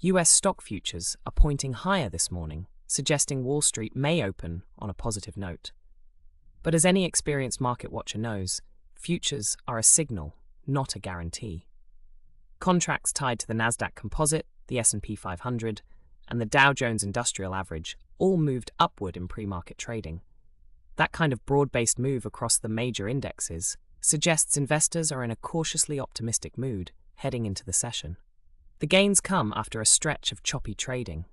US stock futures are pointing higher this morning, suggesting Wall Street may open on a positive note. But as any experienced market watcher knows, futures are a signal, not a guarantee. Contracts tied to the Nasdaq Composite, the S&P 500, and the Dow Jones Industrial Average all moved upward in pre-market trading. That kind of broad-based move across the major indexes suggests investors are in a cautiously optimistic mood heading into the session. The gains come after a stretch of choppy trading.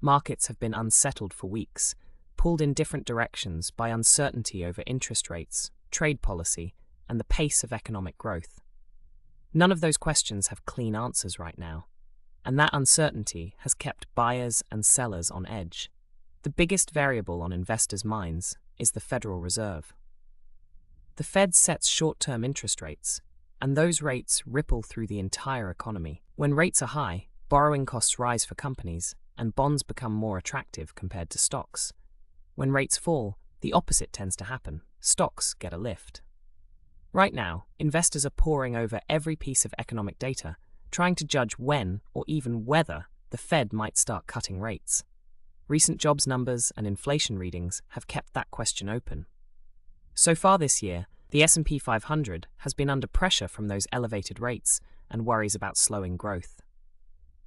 Markets have been unsettled for weeks, pulled in different directions by uncertainty over interest rates, trade policy, and the pace of economic growth. None of those questions have clean answers right now, and that uncertainty has kept buyers and sellers on edge. The biggest variable on investors' minds is the Federal Reserve. The Fed sets short-term interest rates, and those rates ripple through the entire economy. When rates are high, borrowing costs rise for companies, and bonds become more attractive compared to stocks. When rates fall, the opposite tends to happen. Stocks get a lift. Right now, investors are poring over every piece of economic data, trying to judge when, or even whether, the Fed might start cutting rates. Recent jobs numbers and inflation readings have kept that question open. So far this year, the S&P 500 has been under pressure from those elevated rates and worries about slowing growth.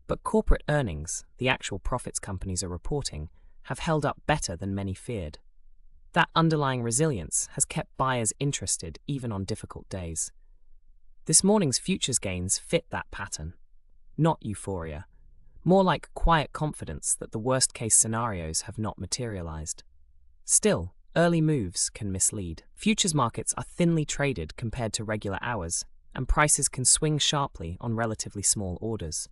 But corporate earnings, the actual profits companies are reporting, have held up better than many feared. That underlying resilience has kept buyers interested even on difficult days. This morning's futures gains fit that pattern. Not euphoria, more like quiet confidence that the worst-case scenarios have not materialized. Still, early moves can mislead. Futures markets are thinly traded compared to regular hours, and prices can swing sharply on relatively small orders.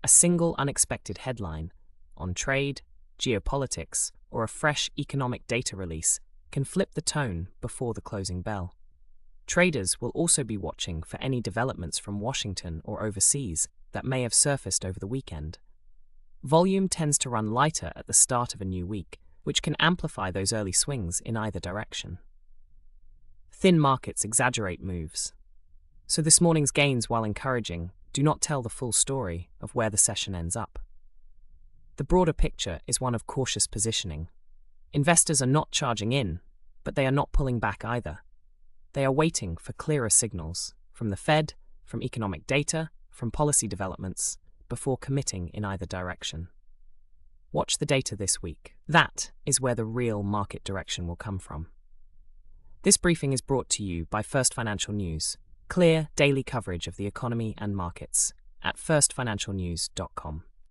A single unexpected headline on trade, geopolitics, or a fresh economic data release can flip the tone before the closing bell. Traders will also be watching for any developments from Washington or overseas that may have surfaced over the weekend. Volume tends to run lighter at the start of a new week, which can amplify those early swings in either direction. Thin markets exaggerate moves. So this morning's gains, while encouraging, do not tell the full story of where the session ends up. The broader picture is one of cautious positioning. Investors are not charging in, but they are not pulling back either. They are waiting for clearer signals from the Fed, from economic data, from policy developments, before committing in either direction. Watch the data this week. That is where the real market direction will come from. This briefing is brought to you by First Financial News, clear daily coverage of the economy and markets at firstfinancialnews.com.